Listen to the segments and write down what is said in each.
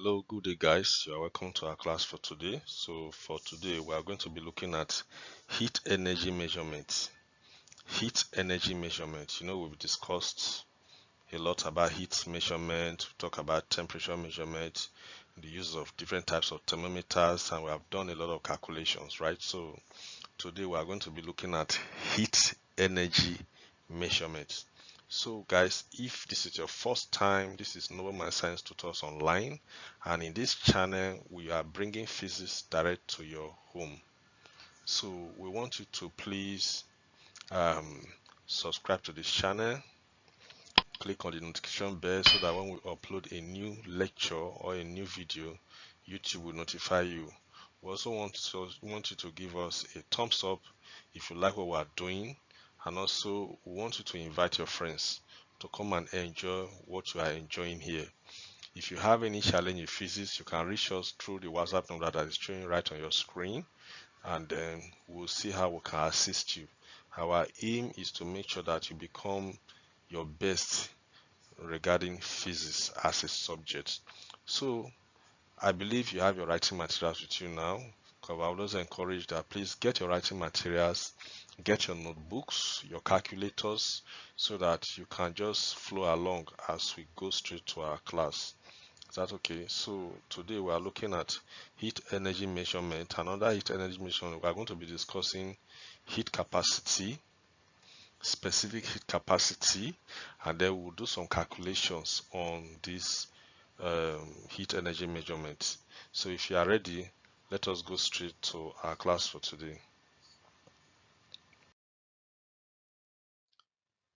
Hello, good day, guys. You are welcome to our class for today. So, for today, we are going to be looking at heat energy measurement. Heat energy measurement. We've discussed a lot about heat measurement, we talk about temperature measurement, the use of different types of thermometers, and we have done a lot of calculations, right? So, today we are going to be looking at heat energy measurement. So guys, if this is your first time, this is Nobel My Science Tutors Online, and in this channel we are bringing physics direct to your home. So we want you to please um, subscribe to this channel, click on the notification bell so that when we upload a new lecture or a new video, YouTube will notify you. We also want you to give us a thumbs up if you like what we are doing, and also we want you to invite your friends to come and enjoy what you are enjoying here. If you have any challenge in physics, you can reach us through the WhatsApp number that is showing right on your screen, and then we'll see how we can assist you. Our aim is to make sure that you become your best regarding physics as a subject. So I believe you have your writing materials with you now. I would also encourage that please get your writing materials, get your notebooks, your calculators, so that you can just flow along as we go straight to our class. Is that okay? So today we are looking at heat energy measurement. Another heat energy measurement, we are going to be discussing heat capacity, specific heat capacity, and then we'll do some calculations on this heat energy measurement. So if you are ready, let us go straight to our class for today.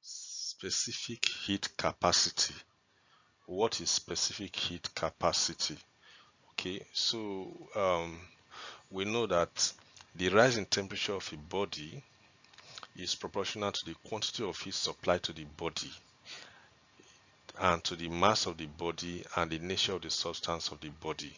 Specific heat capacity. What is specific heat capacity? Okay, so we know that the rise in temperature of a body is proportional to the quantity of heat supplied to the body and to the mass of the body and the nature of the substance of the body.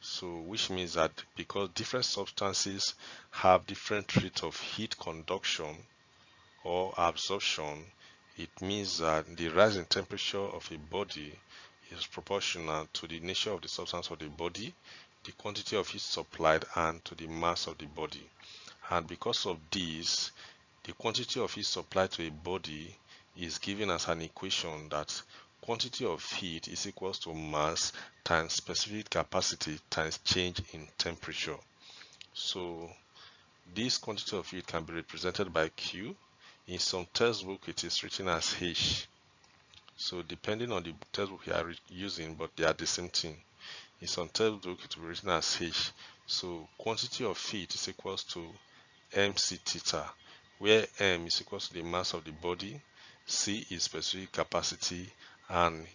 So, which means that because different substances have different rate of heat conduction or absorption, it means that the rise in temperature of a body is proportional to the nature of the substance of the body, the quantity of heat supplied, and to the mass of the body. And because of this, the quantity of heat supplied to a body is given as an equation that quantity of heat is equals to mass times specific capacity times change in temperature. So this quantity of heat can be represented by Q. In some textbook it is written as H. So depending on the textbook you are using, but they are the same thing. In some textbook it will be written as H. So quantity of heat is equals to mc theta, where m is equal to the mass of the body, c is specific capacity, and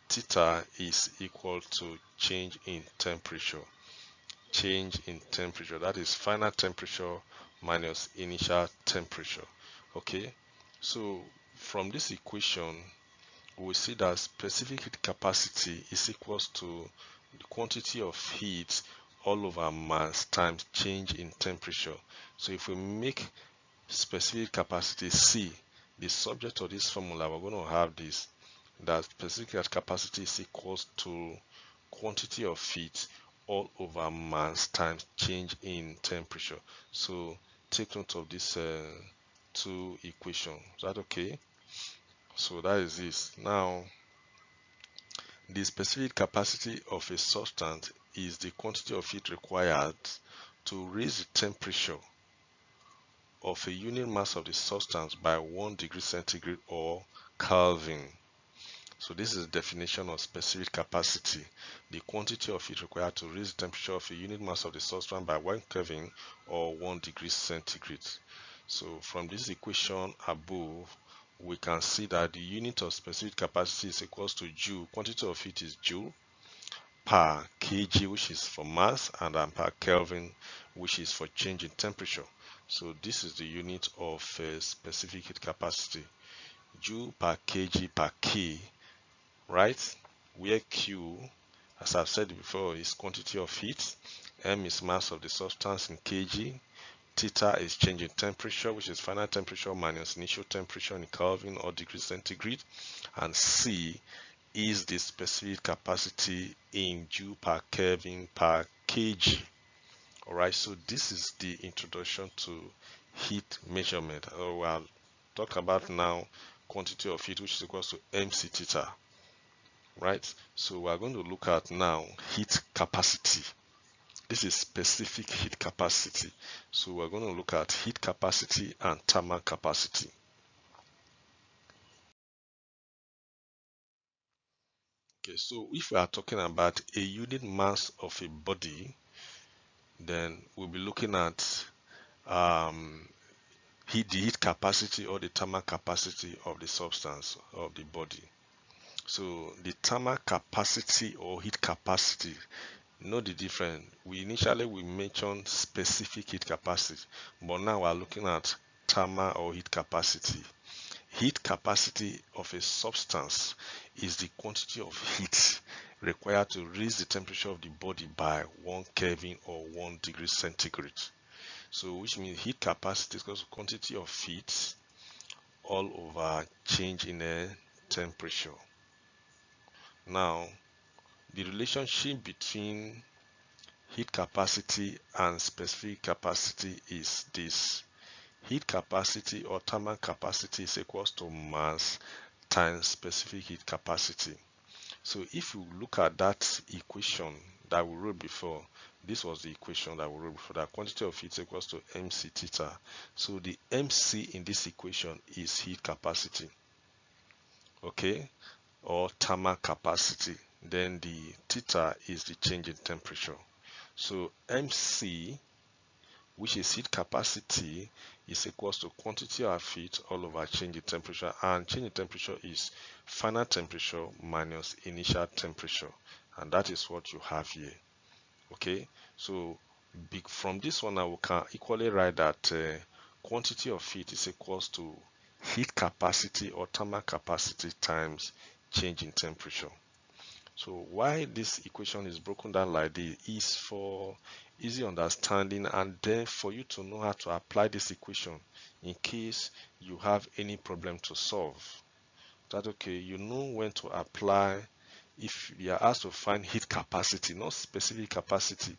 theta is equal to change in temperature. Change in temperature, that is final temperature minus initial temperature. Okay, so from this equation we see that specific heat capacity is equals to the quantity of heat all over mass times change in temperature. So if we make specific capacity C the subject of this formula, we're going to have this, that specific capacity is equals to quantity of heat all over mass times change in temperature. So take note of these two equations. Is that okay? So that is this. Now, the specific capacity of a substance is the quantity of heat required to raise the temperature of a unit mass of the substance by 1 degree centigrade or Kelvin. So this is the definition of specific capacity, the quantity of heat required to raise the temperature of a unit mass of the substance by 1 Kelvin or 1 degree centigrade. So from this equation above, we can see that the unit of specific capacity is equals to joule. Quantity of heat is joule per kg, which is for mass, and per Kelvin, which is for change in temperature. So this is the unit of specific heat capacity, joule per kg per K, right? Where Q, as I've said before, is quantity of heat, M is mass of the substance in kg, theta is change in temperature, which is final temperature minus initial temperature in Kelvin or degree centigrade, and C is the specific capacity in joule per Kelvin per kg. All right, so this is the introduction to heat measurement. We'll talk about now quantity of heat, which is equal to mc theta. Right, so we're going to look at now heat capacity. This is specific heat capacity. So we're going to look at heat capacity and thermal capacity. Okay, so if we are talking about a unit mass of a body, then we'll be looking at the heat capacity or the thermal capacity of the substance of the body. So the thermal capacity or heat capacity, know the difference. We mentioned specific heat capacity, but now we're looking at thermal or heat capacity. Heat capacity of a substance is the quantity of heat required to raise the temperature of the body by 1 Kelvin or 1 degree centigrade. So which means heat capacity is equal to quantity of heat all over change in the temperature. Now, the relationship between heat capacity and specific capacity is this. Heat capacity or thermal capacity is equals to mass times specific heat capacity. So if you look at that equation that we wrote before, this was the equation that we wrote before, that quantity of heat equals to mc theta. So the mc in this equation is heat capacity, okay, or thermal capacity. Then the theta is the change in temperature. So mc, which is heat capacity, is equals to quantity of heat all over change in temperature, and change in temperature is final temperature minus initial temperature, and that is what you have here. Okay, so from this one now we can equally write that quantity of heat is equals to heat capacity or thermal capacity times change in temperature. So why this equation is broken down like this is for easy understanding, and then for you to know how to apply this equation in case you have any problem to solve. That okay, you know when to apply. If you are asked to find heat capacity, not specific capacity,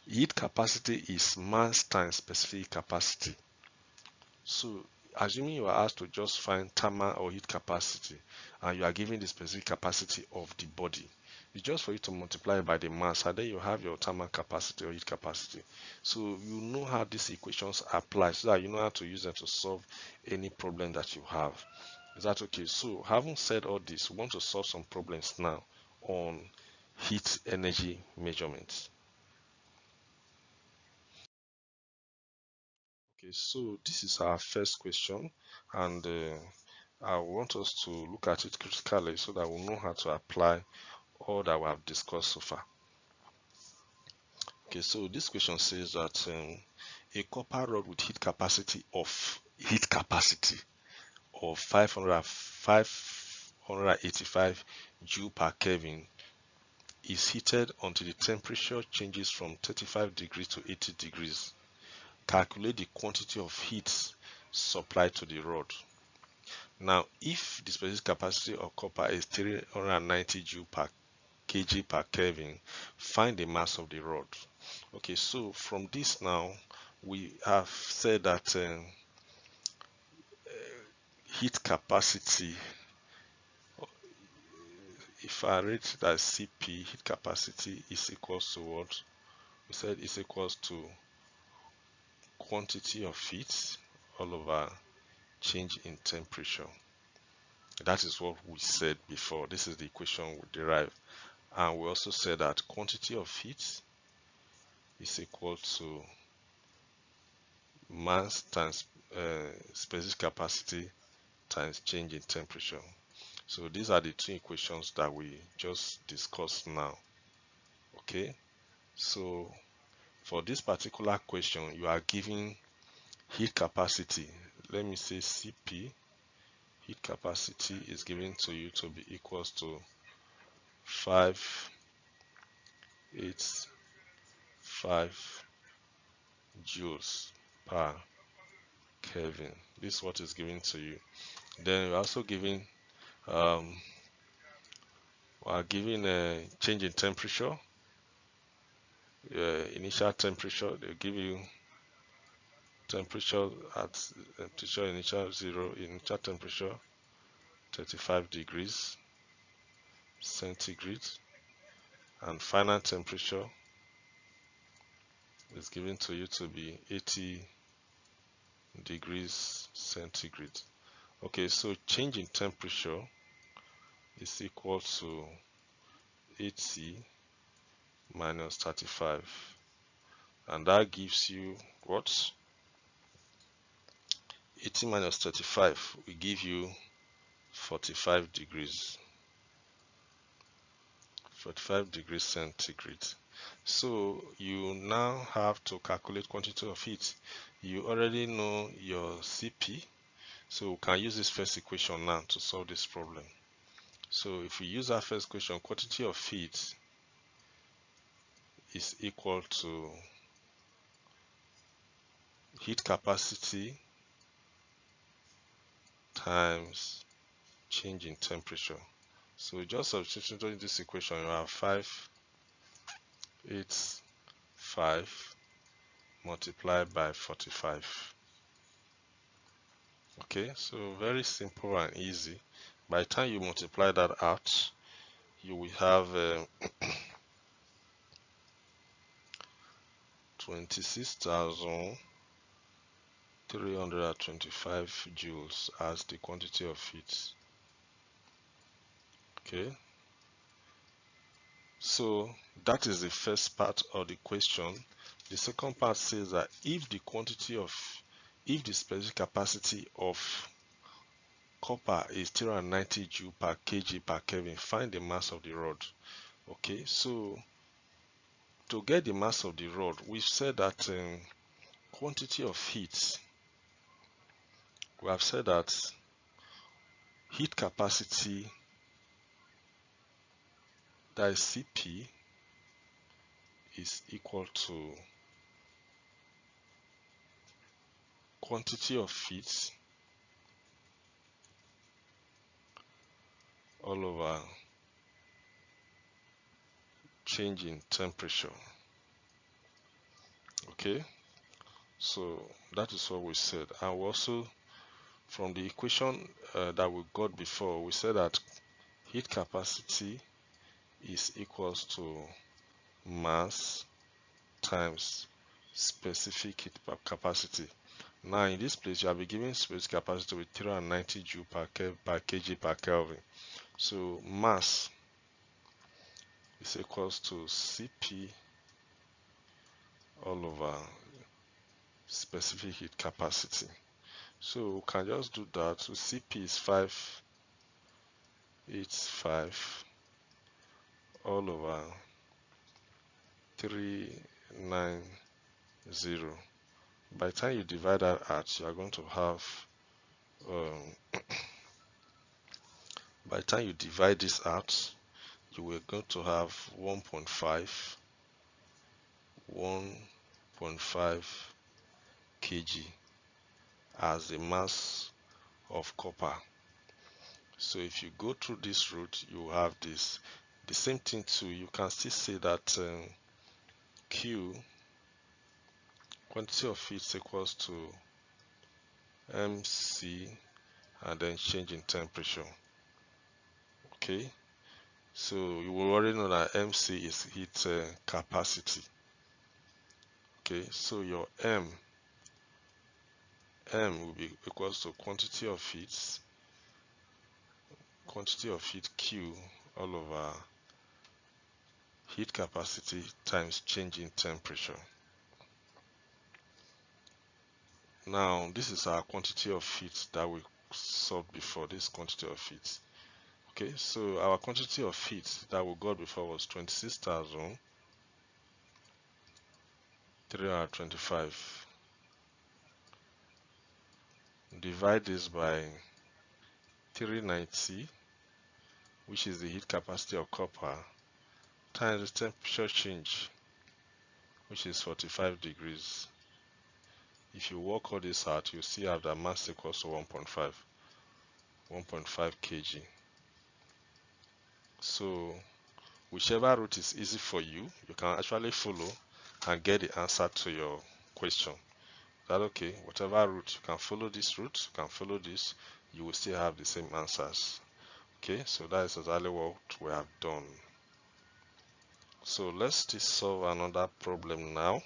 heat capacity is mass times specific capacity. So assuming you are asked to just find thermal or heat capacity, and you are given the specific capacity of the body, it's just for you to multiply by the mass, and then you have your thermal capacity or heat capacity. So you know how these equations apply, so that you know how to use them to solve any problem that you have. Is that okay? So having said all this, we want to solve some problems now on heat energy measurements. Okay, so this is our first question, and I want us to look at it critically so that we'll know how to apply all that we have discussed so far. Okay, so this question says that a copper rod with heat capacity of 585 joule per Kelvin is heated until the temperature changes from 35 degrees to 80 degrees. Calculate the quantity of heat supplied to the rod. Now, if the specific capacity of copper is 390 joule per kg per Kelvin, find the mass of the rod. Okay, so from this now, we have said that heat capacity, if I read that Cp, heat capacity is equals to what? We said is equals to quantity of heat all over change in temperature. That is what we said before. This is the equation we derived. And we also said that quantity of heat is equal to mass times specific capacity times change in temperature. So these are the two equations that we just discussed now. Okay, so for this particular question, you are given heat capacity. Let me say Cp, heat capacity is given to you to be equals to 585 joules per Kelvin. This is what is given to you. Then you're also given We are given a change in temperature. Initial temperature, they give you temperature at temperature initial 0, initial temperature 35 degrees centigrade, and final temperature is given to you to be 80 degrees centigrade. Okay, so change in temperature is equal to 80 minus 35, and that gives you what? 80 minus 35 will give you 45 degrees 45 degrees centigrade. So you now have to calculate quantity of heat. You already know your CP, so we can use this first equation now to solve this problem. So if we use our first equation, quantity of heat is equal to heat capacity times change in temperature. So just substituting this equation, you have 585 multiplied by 45. Okay, so very simple and easy. By the time you multiply that out, you will have 26,325 joules as the quantity of heat. Okay, so that is the first part of the question. The second part says that if the specific capacity of copper is 390 joule per kg per Kelvin, find the mass of the rod. Okay, so to get the mass of the rod, we've said that quantity of heat, we have said that heat capacity, that is CP, is equal to quantity of heat all over change in temperature. Okay, so that is what we said. And we also, from the equation that we got before, we said that heat capacity is equals to mass times specific heat capacity. Now in this place, you have been given specific capacity with 390 joule per kg per Kelvin. So mass is equals to Cp all over specific heat capacity. So we can just do that. So Cp is 585 all over 390. By the time you divide that out, you are going to have by the time you divide this out, you will going to have 1.5 kg as the mass of copper. So if you go through this route, you will have this. The same thing too, you can still say that Q, quantity of heat, is equals to MC and then change in temperature. Okay, so you will already know that MC is heat capacity. Okay, so your M will be equals to quantity of heat Q all over heat capacity times change in temperature. Now this is our quantity of heat that we solved before, this quantity of heat. Okay, so our quantity of heat that we got before was 26,325. Divide this by 390, which is the heat capacity of copper, times the temperature change, which is 45 degrees. If you work all this out, you see have that mass equals to 1.5 kg. So whichever route is easy for you, you can actually follow and get the answer to your question. Is that okay? Whatever route, you can follow this route, you can follow this, you will still have the same answers. Okay, so that is exactly what we have done. So let's still solve another problem now.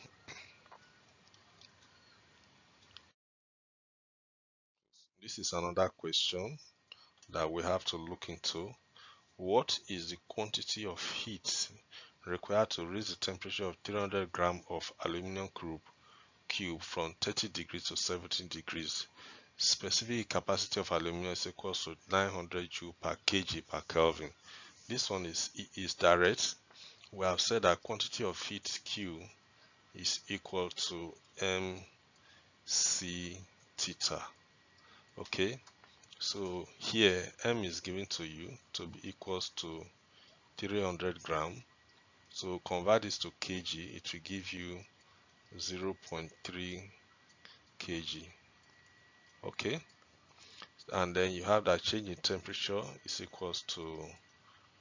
This is another question that we have to look into. What is the quantity of heat required to raise the temperature of 300 grams of aluminum cube from 30 degrees to 17 degrees? Specific capacity of aluminum is equal to 900 joule per kg per Kelvin. This one is direct. We have said that quantity of heat Q is equal to mc theta. Okay, so here m is given to you to be equals to 300 gram. So convert this to kg, it will give you 0.3 kg. Okay, and then you have that change in temperature is equals to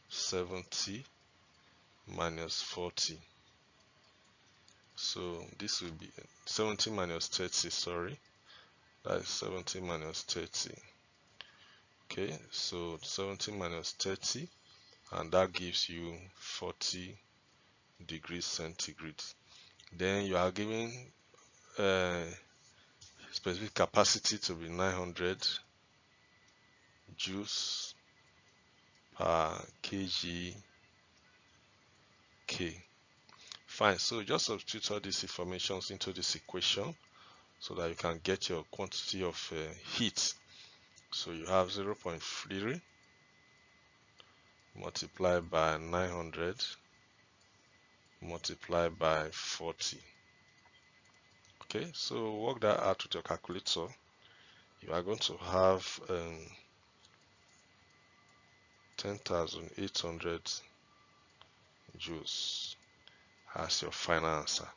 70 minus 40. So this will be 70 minus 30, sorry, that is 70 minus 30. Okay, so 70 minus 30, and that gives you 40 degrees centigrade. Then you are given specific capacity to be 900 joules per kg K. Fine, so just substitute all these informations into this equation so that you can get your quantity of heat. So you have 0.3 multiplied by 900 multiplied by 40. Okay, so work that out with your calculator. You are going to have 10,800 joules as your final answer.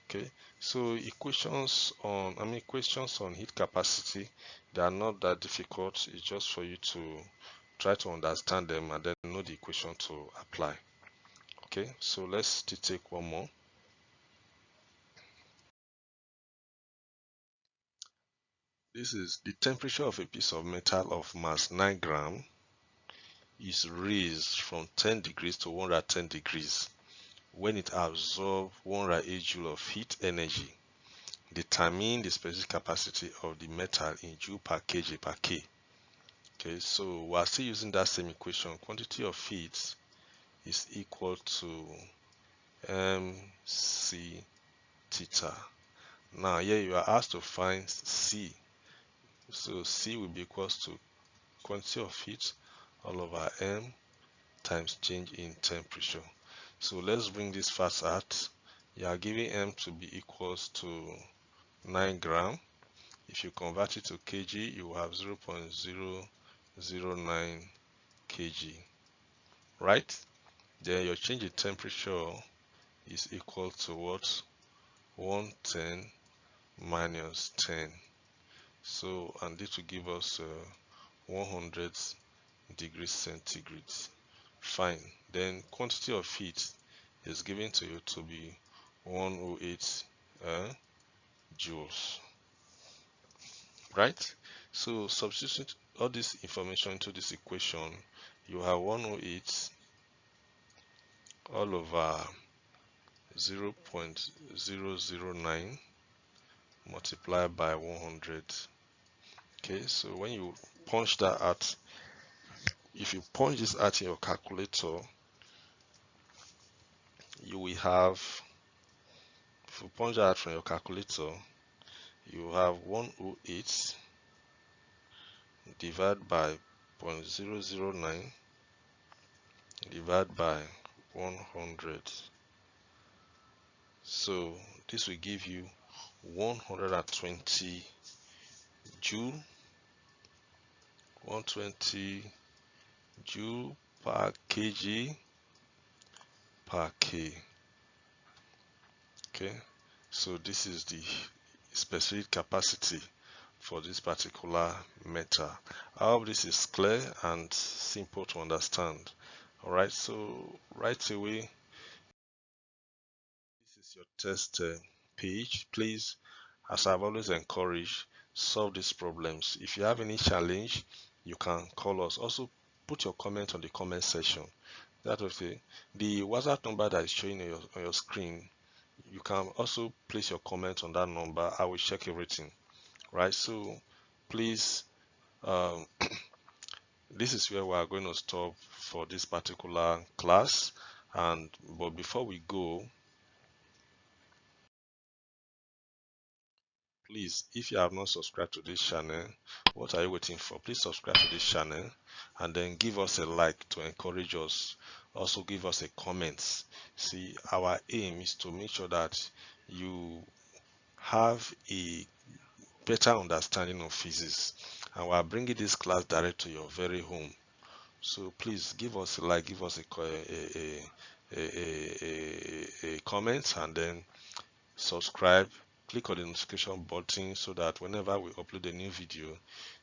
Okay, so questions on heat capacity, they are not that difficult. It's just for you to try to understand them and then know the equation to apply. Okay, so let's still take one more. This is the temperature of a piece of metal of mass 9 gram is raised from 10 degrees to 110 degrees when it absorbs 108 joule of heat energy. Determine the specific capacity of the metal in joule per kg per K. Okay, so we are still using that same equation. Quantity of heat is equal to mc theta. Now here you are asked to find C. So C will be equals to quantity of heat all over m times change in temperature. So let's bring this fast out. You are giving m to be equals to 9 gram. If you convert it to kg, you will have 0.009 kg, right? Then your change in temperature is equal to what? 110 minus 10. So, and this will give us 100 degrees centigrade. Fine. Then quantity of heat is given to you to be 108 joules, right? So substitute all this information into this equation. You have 108 all over 0.009 multiplied by 100. Okay, so when you punch that out, if you punch this out in your calculator, you will have, if you punch that out from your calculator, you have 108 divided by 0.009 divided by 100. So this will give you 120 joule, 120 joule per kg per K. Okay, so this is the specific capacity for this particular metal. I hope this is clear and simple to understand. All right, so right away, this is your test page. Please, as I've always encouraged, solve these problems. If you have any challenge, you can call us. Also, put your comment on the comment section. That was it. The WhatsApp number that is showing on your screen, you can also place your comment on that number. I will check everything. Right. So please, um, this is where we are going to stop for this particular class. And but before we go, please, if you have not subscribed to this channel, what are you waiting for? Please subscribe to this channel and then give us a like to encourage us. Also give us a comment. See, our aim is to make sure that you have a better understanding of physics, and we are bringing this class direct to your very home. So please give us a like, give us a comment, and then subscribe. Click on the notification button so that whenever we upload a new video,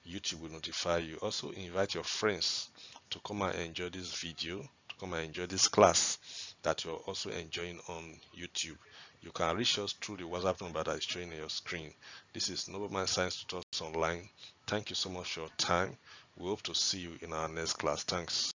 YouTube will notify you. Also invite your friends to come and enjoy this video, to come and enjoy this class that you're also enjoying on YouTube. You can reach us through the WhatsApp number that is showing on your screen. This is Nobleman Science Tutors Online. Thank you so much for your time. We hope to see you in our next class. Thanks.